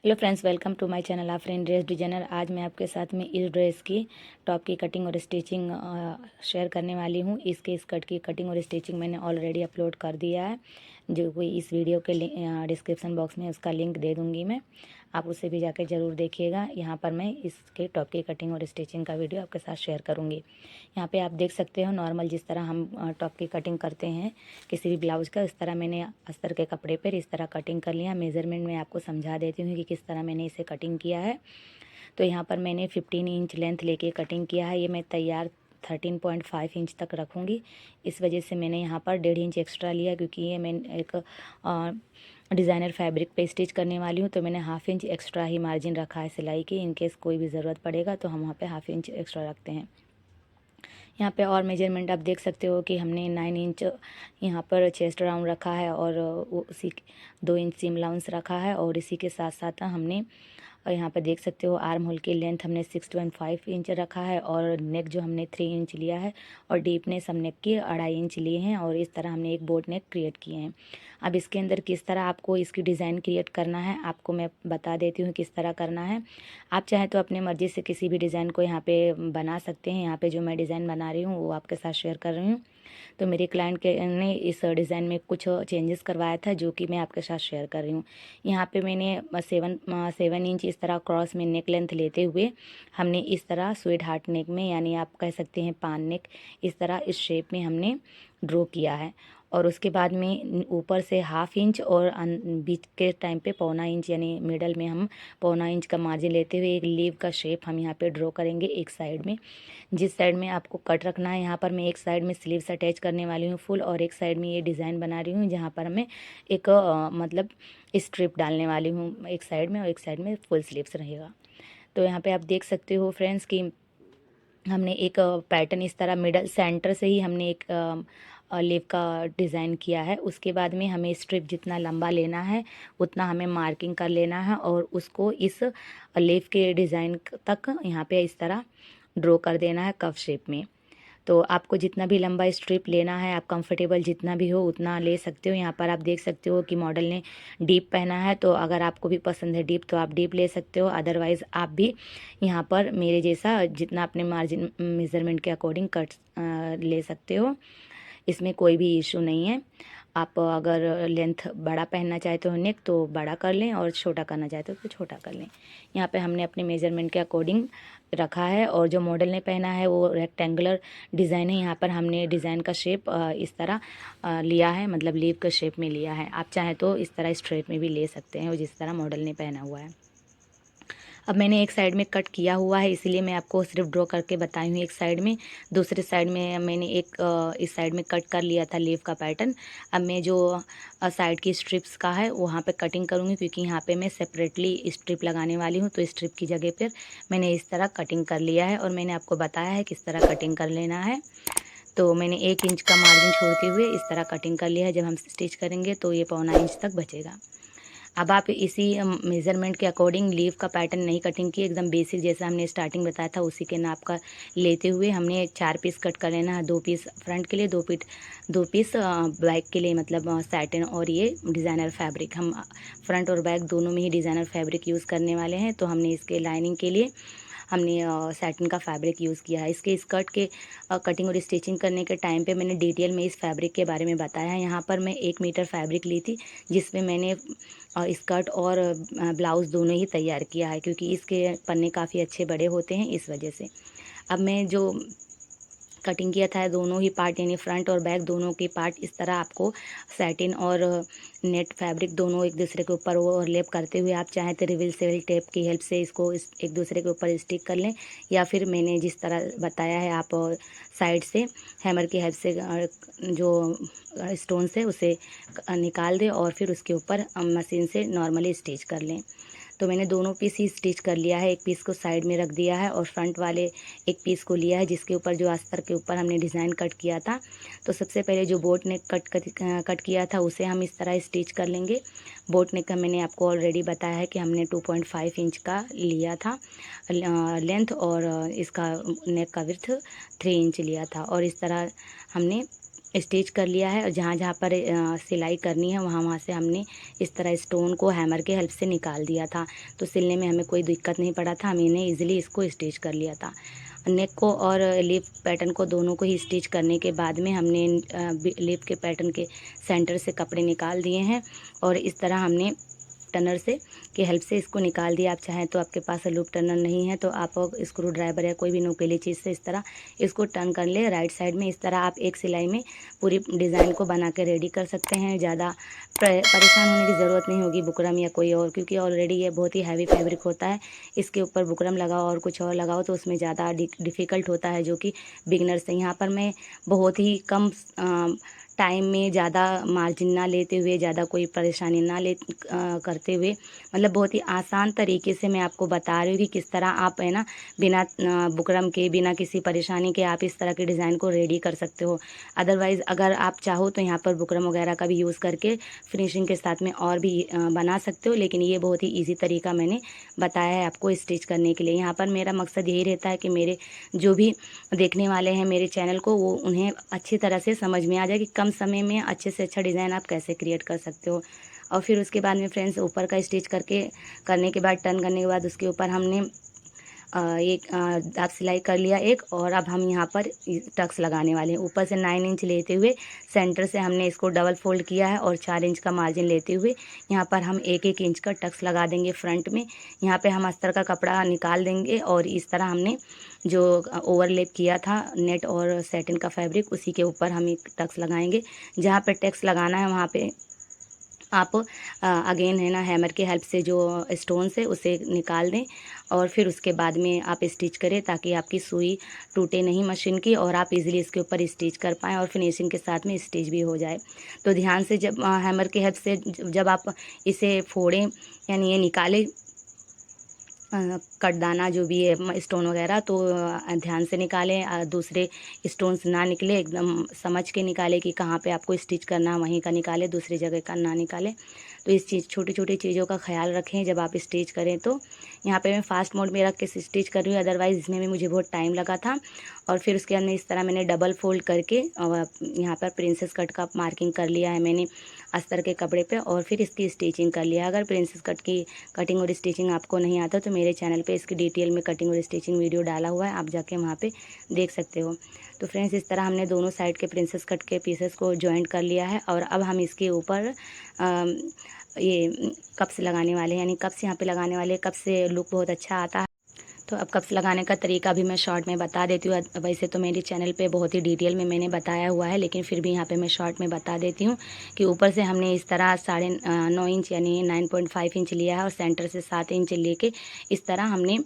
Hello friends, welcome to my channel Afreen dress designer. आज मैं आपके साथ में इस ड्रेस की टॉप की कटिंग और स्टिचिंग शेयर करने वाली हूँ। इसके स्कर्ट की कटिंग और स्टिचिंग मैंने ऑलरेडी अपलोड कर दिया है, जो कोई इस वीडियो के डिस्क्रिप्शन बॉक्स में उसका लिंक दे दूँगी मैं, आप उसे भी जाकर ज़रूर देखिएगा। यहाँ पर मैं इसके टॉप की कटिंग और स्टिचिंग का वीडियो आपके साथ शेयर करूँगी। यहाँ पे आप देख सकते हो, नॉर्मल जिस तरह हम टॉप की कटिंग करते हैं किसी भी ब्लाउज़ का, इस तरह मैंने अस्तर के कपड़े पर इस तरह कटिंग कर लिया। मेज़रमेंट में आपको समझा देती हूँ कि किस तरह मैंने इसे कटिंग किया है। तो यहाँ पर मैंने 15 इंच लेंथ लेके कटिंग किया है। ये मैं तैयार 13.5 इंच तक रखूँगी। इस वजह से मैंने यहाँ पर 1.5 इंच एक्स्ट्रा लिया, क्योंकि ये मैं एक डिज़ाइनर फैब्रिक पे स्टिच करने वाली हूँ। तो मैंने हाफ इंच एक्स्ट्रा ही मार्जिन रखा है सिलाई की। इनकेस कोई भी ज़रूरत पड़ेगा तो हम वहाँ पे हाफ इंच एक्स्ट्रा रखते हैं। यहाँ पे और मेजरमेंट आप देख सकते हो कि हमने 9 इंच यहाँ पर चेस्ट राउंड रखा है, और उसी 2 इंच सीम अलाउंस रखा है। और इसी के साथ साथ हमने यहाँ पर देख सकते हो आर्म होल की लेंथ हमने 6.5 इंच रखा है, और नेक जो हमने 3 इंच लिया है, और डीपनेस हम नेक की 2.5 इंच लिए हैं। और इस तरह हमने एक बोट नेक क्रिएट किए हैं। अब इसके अंदर किस तरह आपको इसकी डिज़ाइन क्रिएट करना है, आपको मैं बता देती हूँ किस तरह करना है। आप चाहें तो अपने मर्ज़ी से किसी भी डिज़ाइन को यहाँ पे बना सकते हैं। यहाँ पे जो मैं डिज़ाइन बना रही हूँ वो आपके साथ शेयर कर रही हूँ। तो मेरे क्लाइंट के ने इस डिज़ाइन में कुछ चेंजेस करवाया था, जो कि मैं आपके साथ शेयर कर रही हूँ। यहाँ पे मैंने 7 इंच इस तरह क्रॉस में नेक लेंथ लेते हुए हमने इस तरह स्वीट हार्ट नेक में, यानी आप कह सकते हैं पान नेक, इस तरह इस शेप में हमने ड्रॉ किया है। और उसके बाद में ऊपर से हाफ इंच और बीच के टाइम पे 1.25 इंच, यानी मिडल में हम 1.25 इंच का मार्जिन लेते हुए एक लीव का शेप हम यहाँ पे ड्रॉ करेंगे एक साइड में। जिस साइड में आपको कट रखना है, यहाँ पर मैं एक साइड में स्लीव्स अटैच करने वाली हूँ फुल, और एक साइड में ये डिज़ाइन बना रही हूँ जहाँ पर मैं एक मतलब स्ट्रिप डालने वाली हूँ एक साइड में, और एक साइड में फुल स्लीव्स रहेगा। तो यहाँ पे आप देख सकते हो फ्रेंड्स कि हमने एक पैटर्न इस तरह मिडल सेंटर से ही हमने एक लेव का डिज़ाइन किया है। उसके बाद में हमें स्ट्रिप जितना लंबा लेना है उतना हमें मार्किंग कर लेना है, और उसको इस लेव के डिज़ाइन तक यहाँ पे इस तरह ड्रॉ कर देना है कव शेप में। तो आपको जितना भी लंबा स्ट्रिप लेना है, आप कंफर्टेबल जितना भी हो उतना ले सकते हो। यहाँ पर आप देख सकते हो कि मॉडल ने डीप पहना है, तो अगर आपको भी पसंद है डीप तो आप डीप ले सकते हो। अदरवाइज़ आप भी यहाँ पर मेरे जैसा जितना अपने मार्जिन मेज़रमेंट के अकॉर्डिंग कट ले सकते हो। इसमें कोई भी इशू नहीं है। आप अगर लेंथ बड़ा पहनना चाहते हो नेक तो बड़ा कर लें, और छोटा करना चाहते हो तो छोटा कर लें। यहाँ पे हमने अपने मेज़रमेंट के अकॉर्डिंग रखा है। और जो मॉडल ने पहना है वो रेक्टेंगुलर डिज़ाइन है। यहाँ पर हमने डिज़ाइन का शेप इस तरह लिया है, मतलब लीव के शेप में लिया है। आप चाहें तो इस तरह स्ट्रेट में भी ले सकते हैं, और जिस तरह मॉडल ने पहना हुआ है। अब मैंने एक साइड में कट किया हुआ है, इसीलिए मैं आपको सिर्फ ड्रॉ करके बताई हूँ एक साइड में। दूसरे साइड में मैंने एक इस साइड में कट कर लिया था लीव का पैटर्न। अब मैं जो साइड की स्ट्रिप्स का है वहाँ पे कटिंग करूँगी, क्योंकि यहाँ पे मैं सेपरेटली स्ट्रिप लगाने वाली हूँ। तो स्ट्रिप की जगह पर मैंने इस तरह कटिंग कर लिया है, और मैंने आपको बताया है किस तरह कटिंग कर लेना है। तो मैंने 1 इंच का मार्जिन छोड़ते हुए इस तरह कटिंग कर लिया है। जब हम स्टिच करेंगे तो ये 1.25 इंच तक बचेगा। अब आप इसी मेज़रमेंट के अकॉर्डिंग लीव का पैटर्न नहीं कटिंग की, एकदम बेसिक जैसा हमने स्टार्टिंग बताया था उसी के नाप का लेते हुए हमने 4 पीस कट कर लेना है। 2 पीस फ्रंट के लिए, 2 पीस बैक के लिए, मतलब सैटिन और ये डिज़ाइनर फैब्रिक। हम फ्रंट और बैक दोनों में ही डिज़ाइनर फैब्रिक यूज़ करने वाले हैं। तो हमने इसके लाइनिंग के लिए हमने सैटिन का फैब्रिक यूज़ किया है। इसके स्कर्ट के कटिंग और स्टिचिंग करने के टाइम पे मैंने डिटेल में इस फैब्रिक के बारे में बताया है। यहाँ पर मैं 1 मीटर फैब्रिक ली थी, जिसमें मैंने स्कर्ट और ब्लाउज़ दोनों ही तैयार किया है, क्योंकि इसके पन्ने काफ़ी अच्छे बड़े होते हैं इस वजह से। अब मैं जो कटिंग किया था दोनों ही पार्ट, यानी फ्रंट और बैक दोनों के पार्ट, इस तरह आपको सैटिन और नेट फैब्रिक दोनों एक दूसरे के ऊपर ओवरलैप करते हुए, आप चाहें तो रिविल टेप की हेल्प से इसको एक दूसरे के ऊपर स्टिक कर लें, या फिर मैंने जिस तरह बताया है आप साइड से हैमर की हेल्प से जो स्टोन्स है उसे निकाल दें, और फिर उसके ऊपर मशीन से नॉर्मली स्टिच कर लें। तो मैंने दोनों पीस ही स्टिच कर लिया है। एक पीस को साइड में रख दिया है, और फ्रंट वाले एक पीस को लिया है जिसके ऊपर जो अस्तर के ऊपर हमने डिज़ाइन कट किया था। तो सबसे पहले जो बोट नेक कट किया था उसे हम इस तरह स्टिच कर लेंगे। बोट नेक का मैंने आपको ऑलरेडी बताया है कि हमने 2.5 इंच का लिया था लेंथ, और इसका नेक का विड्थ 3 इंच लिया था। और इस तरह हमने स्टिच कर लिया है और जहाँ जहाँ पर सिलाई करनी है वहाँ वहाँ से हमने इस तरह स्टोन को हैमर के हेल्प से निकाल दिया था। तो सिलने में हमें कोई दिक्कत नहीं पड़ा था, हमने इजीली इसको स्टिच कर लिया था। नेक को और लीफ पैटर्न को दोनों को ही स्टिच करने के बाद में हमने लीफ के पैटर्न के सेंटर से कपड़े निकाल दिए हैं और इस तरह हमने टनर से की हेल्प से इसको निकाल दिया। आप चाहें तो, आपके पास लूप टनर नहीं है तो आप स्क्रू ड्राइवर या कोई भी नुकीली चीज़ से इस तरह इसको टर्न कर ले राइट साइड में। इस तरह आप एक सिलाई में पूरी डिज़ाइन को बना के रेडी कर सकते हैं। ज़्यादा परेशान होने की ज़रूरत नहीं होगी बुकरम या कोई और, क्योंकि ऑलरेडी ये बहुत ही हैवी फैब्रिक होता है। इसके ऊपर बुकरम लगाओ और कुछ और लगाओ तो उसमें ज़्यादा डिफ़िकल्ट होता है, जो कि बिगनर्स से। यहाँ पर मैं बहुत ही कम टाइम में ज़्यादा मार्जिन ना लेते हुए, ज़्यादा कोई परेशानी ना करते हुए, मतलब बहुत ही आसान तरीके से मैं आपको बता रही हूँ कि किस तरह आप है ना बिना बुकरम के, बिना किसी परेशानी के आप इस तरह के डिज़ाइन को रेडी कर सकते हो। अदरवाइज़ अगर आप चाहो तो यहाँ पर बुकरम वगैरह का भी यूज़ करके फिनिशिंग के साथ में और भी बना सकते हो, लेकिन ये बहुत ही ईजी तरीका मैंने बताया है आपको स्टिच करने के लिए। यहाँ पर मेरा मकसद यही रहता है कि मेरे जो भी देखने वाले हैं मेरे चैनल को, वो उन्हें अच्छी तरह से समझ में आ जाए कि कम समय में अच्छे से अच्छा डिज़ाइन आप कैसे क्रिएट कर सकते हो। और फिर उसके बाद में फ्रेंड्स ऊपर का स्टिच करने के बाद, टर्न करने के बाद उसके ऊपर हमने एक दाब सिलाई कर लिया एक, और अब हम यहाँ पर टक्स लगाने वाले हैं। ऊपर से 9 इंच लेते हुए सेंटर से हमने इसको डबल फोल्ड किया है और 4 इंच का मार्जिन लेते हुए यहाँ पर हम 1-1 इंच का टक्स लगा देंगे फ्रंट में। यहाँ पे हम अस्तर का कपड़ा निकाल देंगे और इस तरह हमने जो ओवरलेप किया था नेट और सैटिन का फैब्रिक, उसी के ऊपर हम एक टक्स लगाएंगे। जहाँ पे टक्स लगाना है वहाँ पे आप अगेन है ना हैमर की हेल्प से जो स्टोन्स है उसे निकाल दें और फिर उसके बाद में आप स्टिच करें, ताकि आपकी सुई टूटे नहीं मशीन की और आप इजीली इसके ऊपर स्टिच कर पाएँ और फिनिशिंग के साथ में स्टिच भी हो जाए। तो ध्यान से जब हैमर की हेल्प से जब आप इसे फोड़ें, यानी ये निकालें कटदाना जो भी है स्टोन वगैरह, तो ध्यान से निकालें, दूसरे स्टोन्स ना निकले, एकदम समझ के निकालें कि कहाँ पे आपको स्टिच करना है वहीं का निकालें, दूसरी जगह का ना निकालें। तो इस छोटी छोटी चीज़ों का ख्याल रखें जब आप स्टिच करें। तो यहाँ पे मैं फास्ट मोड में रख के स्टिच कर रही हूँ, अदरवाइज़ इसमें भी मुझे बहुत टाइम लगा था। और फिर उसके अंदर इस तरह मैंने डबल फोल्ड करके और यहाँ पर प्रिंसेस कट का मार्किंग कर लिया है मैंने अस्तर के कपड़े पे, और फिर इसकी स्टिचिंग कर लिया। अगर प्रिंसेस कट की कटिंग और स्टिचिंग आपको नहीं आता तो मेरे चैनल पे इसकी डिटेल में कटिंग और स्टिचिंग वीडियो डाला हुआ है, आप जाके वहाँ पे देख सकते हो। तो फ्रेंड्स इस तरह हमने दोनों साइड के प्रिंसेस कट के पीसेस को जॉइंट कर लिया है और अब हम इसके ऊपर ये कप्स लगाने वाले हैं, यानी कप्स यहाँ पे लगाने वाले। कप्स से लुक बहुत अच्छा आता है। तो अब कप्स लगाने का तरीका भी मैं शॉर्ट में बता देती हूँ। वैसे तो मेरे चैनल पे बहुत ही डिटेल में मैंने बताया हुआ है, लेकिन फिर भी यहाँ पे मैं शॉर्ट में बता देती हूँ कि ऊपर से हमने इस तरह 9.5 इंच यानी 9.5 इंच लिया है और सेंटर से 7 इंच लेके इस तरह हमने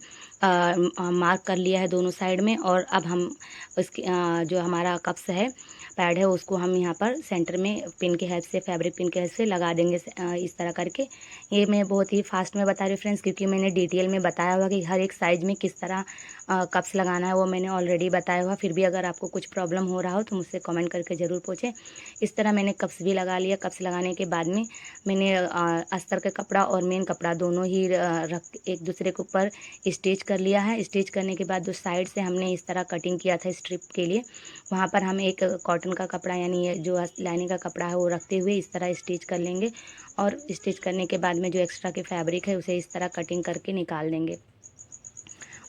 मार्क कर लिया है दोनों साइड में। और अब हम उसकी जो हमारा कप्स है पैड है उसको हम यहाँ पर सेंटर में पिन के हेल्प से, फैब्रिक पिन के हेल्प से लगा देंगे इस तरह करके। ये मैं बहुत ही फास्ट में बता रही हूँ फ्रेंड्स, क्योंकि मैंने डिटेल में बताया हुआ कि हर एक साइज में किस तरह कप्स लगाना है, वो मैंने ऑलरेडी बताया हुआ। फिर भी अगर आपको कुछ प्रॉब्लम हो रहा हो तो मुझसे कमेंट करके ज़रूर पूछें। इस तरह मैंने कप्स भी लगा लिया। कप्स लगाने के बाद में मैंने अस्तर का कपड़ा और मेन कपड़ा दोनों ही रख एक दूसरे के ऊपर स्टिच कर लिया है। स्टिच करने के बाद जो साइड से हमने इस तरह कटिंग किया था स्ट्रिप के लिए, वहाँ पर हम एक कॉटन का कपड़ा यानी जो लाइनिंग का कपड़ा है वो रखते हुए इस तरह स्टिच कर लेंगे। और स्टिच करने के बाद में जो एक्स्ट्रा के फैब्रिक है उसे इस तरह कटिंग करके निकाल देंगे।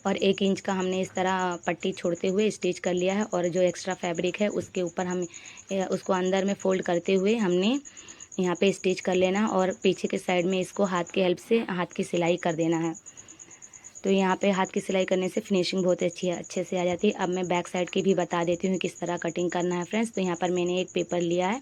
और 1 इंच का हमने इस तरह पट्टी छोड़ते हुए स्टिच कर लिया है और जो एक्स्ट्रा फैब्रिक है उसके ऊपर हम उसको अंदर में फोल्ड करते हुए हमने यहाँ पे स्टिच कर लेना और पीछे के साइड में इसको हाथ की हेल्प से हाथ की सिलाई कर देना है। तो यहाँ पे हाथ की सिलाई करने से फिनिशिंग बहुत अच्छे से आ जाती है। अब मैं बैक साइड की भी बता देती हूँ किस तरह कटिंग करना है फ्रेंड्स। तो यहाँ पर मैंने एक पेपर लिया है।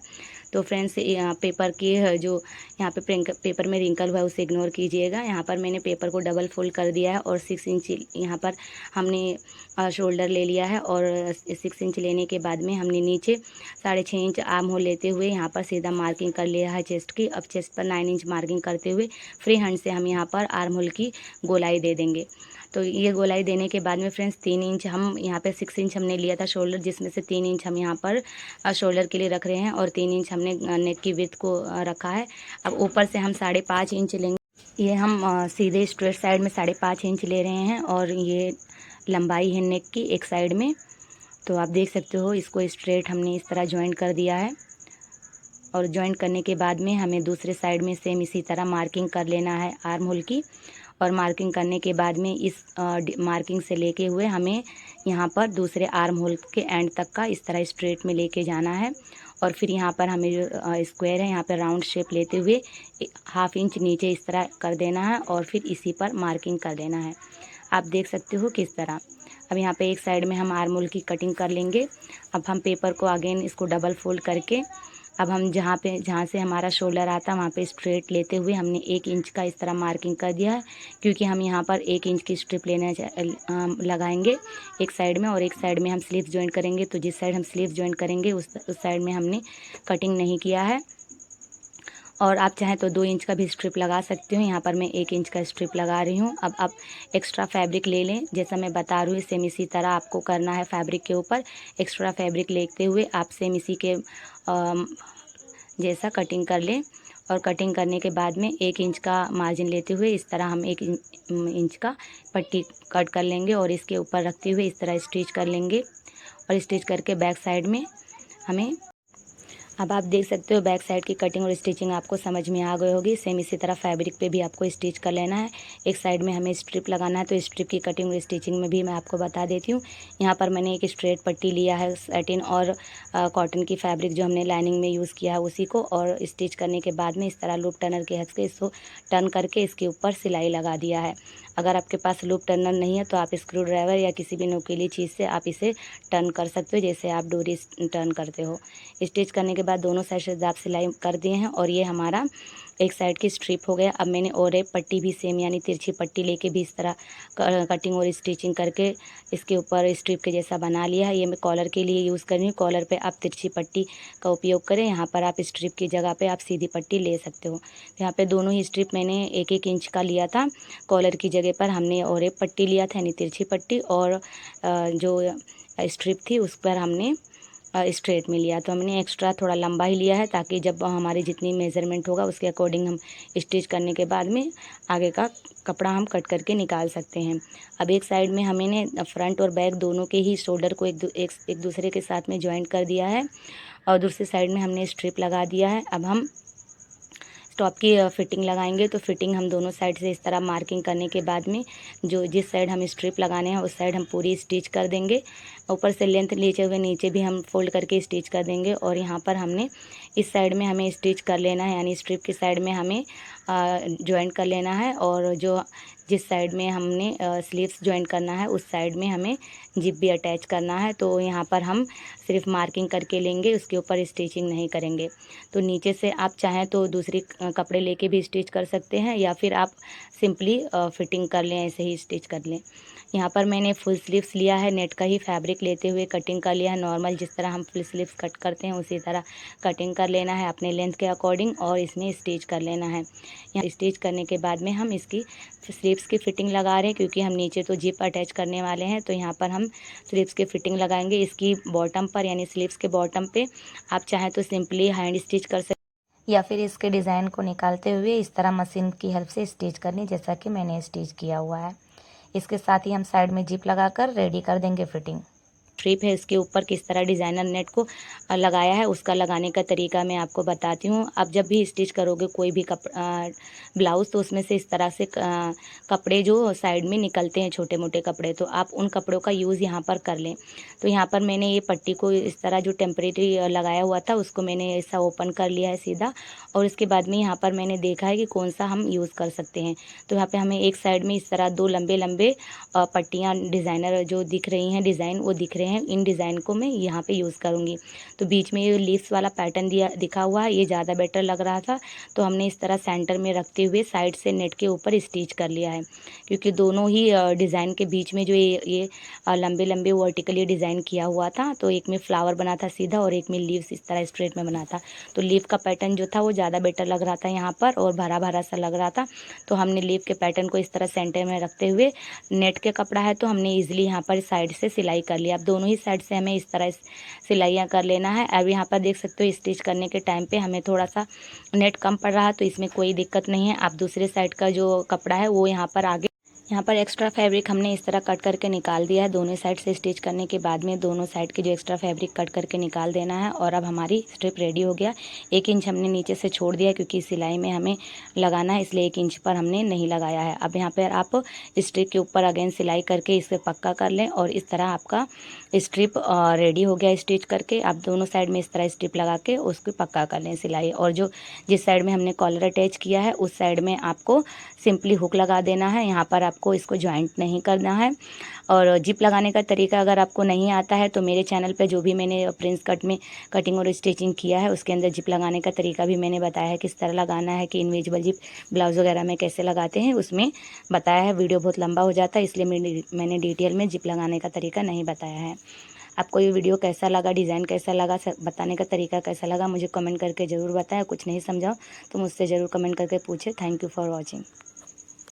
तो फ्रेंड्स पेपर की जो यहाँ पे पेपर में रिंकल हुआ है उसे इग्नोर कीजिएगा। यहाँ पर मैंने पेपर को डबल फोल्ड कर दिया है और 6 इंच यहाँ पर हमने शोल्डर ले लिया है और 6 इंच लेने के बाद में हमने नीचे 6.5 इंच आर्म होल लेते हुए यहाँ पर सीधा मार्किंग कर लिया है चेस्ट की। अब चेस्ट पर 9 इंच मार्किंग करते हुए फ्री हैंड से हम यहाँ पर आर्म होल की गोलाई दे देंगे। तो ये गोलाई देने के बाद में फ्रेंड्स 3 इंच हम यहाँ पे 6 इंच हमने लिया था शोल्डर, जिसमें से 3 इंच हम यहाँ पर शोल्डर के लिए रख रहे हैं और 3 इंच हमने नेक की विड्थ को रखा है। अब ऊपर से हम 5.5 इंच लेंगे। ये हम सीधे स्ट्रेट साइड में 5.5 इंच ले रहे हैं और ये लंबाई है नेक की एक साइड में। तो आप देख सकते हो इसको स्ट्रेट हमने इस तरह ज्वाइन कर दिया है। और ज्वाइन करने के बाद में हमें दूसरे साइड में सेम इसी तरह मार्किंग कर लेना है आर्म होल की। और मार्किंग करने के बाद में इस मार्किंग से लेके हुए हमें यहाँ पर दूसरे आर्म होल के एंड तक का इस तरह स्ट्रेट में लेके जाना है। और फिर यहाँ पर हमें जो स्क्वायर है यहाँ पर राउंड शेप लेते हुए 1/2 इंच नीचे इस तरह कर देना है और फिर इसी पर मार्किंग कर देना है। आप देख सकते हो किस तरह। अब यहाँ पे एक साइड में हम आर्म होल की कटिंग कर लेंगे। अब हम पेपर को अगेन इसको डबल फोल्ड करके अब हम जहाँ से हमारा शोल्डर आता है वहाँ पे स्ट्रेट लेते हुए हमने 1 इंच का इस तरह मार्किंग कर दिया है, क्योंकि हम यहाँ पर 1 इंच की स्ट्रिप लगाएंगे एक साइड में, और एक साइड में हम स्लीव्स ज्वाइन करेंगे। तो जिस साइड हम स्लीव्स ज्वाइन करेंगे उस साइड में हमने कटिंग नहीं किया है। और आप चाहें तो 2 इंच का भी स्ट्रिप लगा सकते हो। यहाँ पर मैं 1 इंच का स्ट्रिप लगा रही हूँ। अब आप एक्स्ट्रा फैब्रिक ले लें, जैसा मैं बता रही हूँ सेम इसी तरह आपको करना है। फैब्रिक के ऊपर एक्स्ट्रा फैब्रिक लेते हुए आप सेम इसी के जैसा कटिंग कर लें। और कटिंग करने के बाद में 1 इंच का मार्जिन लेते हुए इस तरह हम 1 इंच का पट्टी कट कर लेंगे और इसके ऊपर रखते हुए इस तरह स्टिच कर लेंगे। और स्टिच करके बैक साइड में हमें, अब आप देख सकते हो बैक साइड की कटिंग और स्टिचिंग आपको समझ में आ गई होगी। सेम इसी तरह फैब्रिक पे भी आपको स्टिच कर लेना है। एक साइड में हमें स्ट्रिप लगाना है, तो स्ट्रिप की कटिंग और स्टिचिंग में भी मैं आपको बता देती हूँ। यहाँ पर मैंने एक स्ट्रेट पट्टी लिया है, सैटिन और कॉटन की फैब्रिक जो हमने लाइनिंग में यूज़ किया है उसी को, और स्टिच करने के बाद में इस तरह लूप टर्नर के हेल्प से इसको टर्न करके इसके ऊपर सिलाई लगा दिया है। अगर आपके पास लूप टर्नर नहीं है तो आप स्क्रू ड्राइवर या किसी भी नुकीली चीज़ से आप इसे टर्न कर सकते हो, जैसे आप डोरी टर्न करते हो। स्टिच करने के बाद दोनों साइड से आप सिलाई कर दिए हैं और ये हमारा एक साइड की स्ट्रिप हो गया। अब मैंने और एक पट्टी भी सेम यानी तिरछी पट्टी लेके भी इस तरह कटिंग और स्टिचिंग करके इसके ऊपर स्ट्रिप के जैसा बना लिया है। ये मैं कॉलर के लिए यूज़ कर रही हूँ। कॉलर पे आप तिरछी पट्टी का उपयोग करें, यहाँ पर आप स्ट्रिप की जगह पे आप सीधी पट्टी ले सकते हो। यहाँ पे दोनों ही स्ट्रिप मैंने 1-1 इंच का लिया था। कॉलर की जगह पर हमने और एक पट्टी लिया था यानी तिरछी पट्टी, और जो स्ट्रिप थी उस पर हमने स्ट्रेट में लिया। तो हमने एक्स्ट्रा थोड़ा लंबा ही लिया है ताकि जब हमारी जितनी मेज़रमेंट होगा उसके अकॉर्डिंग हम स्टिच करने के बाद में आगे का कपड़ा हम कट करके निकाल सकते हैं। अब एक साइड में हमने फ्रंट और बैक दोनों के ही शोल्डर को एक दूसरे के साथ में ज्वाइंट कर दिया है और दूसरी साइड में हमने स्ट्रिप लगा दिया है। अब हम टॉप की फिटिंग लगाएंगे। तो फिटिंग हम दोनों साइड से इस तरह मार्किंग करने के बाद में जो जिस साइड हम स्ट्रिप लगाने हैं उस साइड हम पूरी स्टिच कर देंगे। ऊपर से लेंथ नीचे हुए नीचे भी हम फोल्ड करके स्टिच कर देंगे। और यहाँ पर हमने इस साइड में हमें स्टिच कर लेना है, यानी स्ट्रिप की साइड में हमें ज्वाइंट कर लेना है, और जो जिस साइड में हमने स्लीव्स ज्वाइंट करना है उस साइड में हमें जिप भी अटैच करना है। तो यहाँ पर हम सिर्फ मार्किंग करके लेंगे, उसके ऊपर स्टिचिंग नहीं करेंगे। तो नीचे से आप चाहें तो दूसरी कपड़े लेके भी स्टिच कर सकते हैं, या फिर आप सिंपली फिटिंग कर लें, ऐसे ही स्टिच कर लें। यहाँ पर मैंने फुल स्लीव्स लिया है, नेट का ही फैब्रिक लेते हुए कटिंग कर लिया है। नॉर्मल जिस तरह हम फुल स्लीव्स कट करते हैं उसी तरह कटिंग कर लेना है अपने लेंथ के अकॉर्डिंग, और इसमें स्टिच कर लेना है। यहाँ स्टिच करने के बाद में हम इसकी स्लीव्स की फिटिंग लगा रहे हैं, क्योंकि हम नीचे तो जिप अटैच करने वाले हैं। तो यहाँ पर हम स्लीव्स की फिटिंग लगाएंगे इसकी बॉटम पर, यानी स्लीव्स के बॉटम पे आप चाहें तो सिंपली हैंड स्टिच कर सकते, या फिर इसके डिज़ाइन को निकालते हुए इस तरह मशीन की हेल्प से स्टिच करनी, जैसा कि मैंने स्टिच किया हुआ है। इसके साथ ही हम साइड में जिप लगाकर रेडी कर देंगे फिटिंग। स्ट्रिप है इसके ऊपर किस तरह डिज़ाइनर नेट को लगाया है उसका लगाने का तरीका मैं आपको बताती हूँ। आप जब भी स्टिच करोगे कोई भी ब्लाउज़, तो उसमें से इस तरह से कपड़े जो साइड में निकलते हैं छोटे मोटे कपड़े, तो आप उन कपड़ों का यूज़ यहाँ पर कर लें। तो यहाँ पर मैंने ये पट्टी को इस तरह जो टेम्परेरी लगाया हुआ था उसको मैंने ऐसा ओपन कर लिया है सीधा, और इसके बाद में यहाँ पर मैंने देखा है कि कौन सा हम यूज़ कर सकते हैं। तो यहाँ पर हमें एक साइड में इस तरह 2 लंबे लंबे पट्टियाँ डिज़ाइनर जो दिख रही हैं, डिज़ाइन वो दिख रहे हैं, इन डिज़ाइन को मैं यहाँ पे यूज़ करूँगी। तो बीच में ये लीव्स वाला पैटर्न दिखा हुआ है, ये ज़्यादा बेटर लग रहा था, तो हमने इस तरह सेंटर में रखते हुए साइड से नेट के ऊपर स्टिच कर लिया है। क्योंकि दोनों ही डिज़ाइन के बीच में जो ये लंबे लंबे वर्टिकली डिज़ाइन किया हुआ था, तो एक में फ्लावर बना था सीधा और एक में लीव्स इस तरह स्ट्रेट में बना था। तो लीव का पैटर्न जो था वो ज़्यादा बेटर लग रहा था यहाँ पर, और भरा भरा सा लग रहा था। तो हमने लीव के पैटर्न को इस तरह सेंटर में रखते हुए, नेट के कपड़ा है तो हमने ईजिली यहाँ पर साइड से सिलाई कर लिया। अब दोनों ही साइड से हमें इस तरह सिलाइयाँ कर लेना है। अब यहाँ पर देख सकते हो स्टिच करने के टाइम पे हमें थोड़ा सा नेट कम पड़ रहा है, तो इसमें कोई दिक्कत नहीं है। आप दूसरे साइड का जो कपड़ा है वो यहाँ पर आगे यहाँ पर एक्स्ट्रा फैब्रिक हमने इस तरह कट करके निकाल दिया है। दोनों साइड से स्टिच करने के बाद में दोनों साइड के जो एक्स्ट्रा फैब्रिक कट करके निकाल देना है। और अब हमारी स्ट्रिप रेडी हो गया। 1 इंच हमने नीचे से छोड़ दिया क्योंकि सिलाई में हमें लगाना है, इसलिए 1 इंच पर हमने नहीं लगाया है। अब यहाँ पर आप स्ट्रिप के ऊपर अगेन सिलाई करके इसे पक्का कर लें और इस तरह आपका स्ट्रिप रेडी हो गया। स्टिच करके आप दोनों साइड में इस तरह स्ट्रिप लगा के उसको पक्का कर लें सिलाई। और जो जिस साइड में हमने कॉलर अटैच किया है उस साइड में आपको सिंपली हुक लगा देना है। यहाँ पर आपको इसको जॉइंट नहीं करना है। और जिप लगाने का तरीका अगर आपको नहीं आता है तो मेरे चैनल पे जो भी मैंने प्रिंस कट में कटिंग और स्टिचिंग किया है उसके अंदर जिप लगाने का तरीका भी मैंने बताया है, किस तरह लगाना है, कि इनविजिबल जिप ब्लाउज वगैरह में कैसे लगाते हैं उसमें बताया है। वीडियो बहुत लंबा हो जाता है इसलिए मैंने डिटेल में जिप लगाने का तरीका नहीं बताया है। आपको ये वीडियो कैसा लगा, डिज़ाइन कैसा लगा, बताने का तरीका कैसा लगा, मुझे कमेंट करके ज़रूर बताएं। कुछ नहीं समझाओ तो मुझसे ज़रूर कमेंट करके पूछे। Thank you for watching.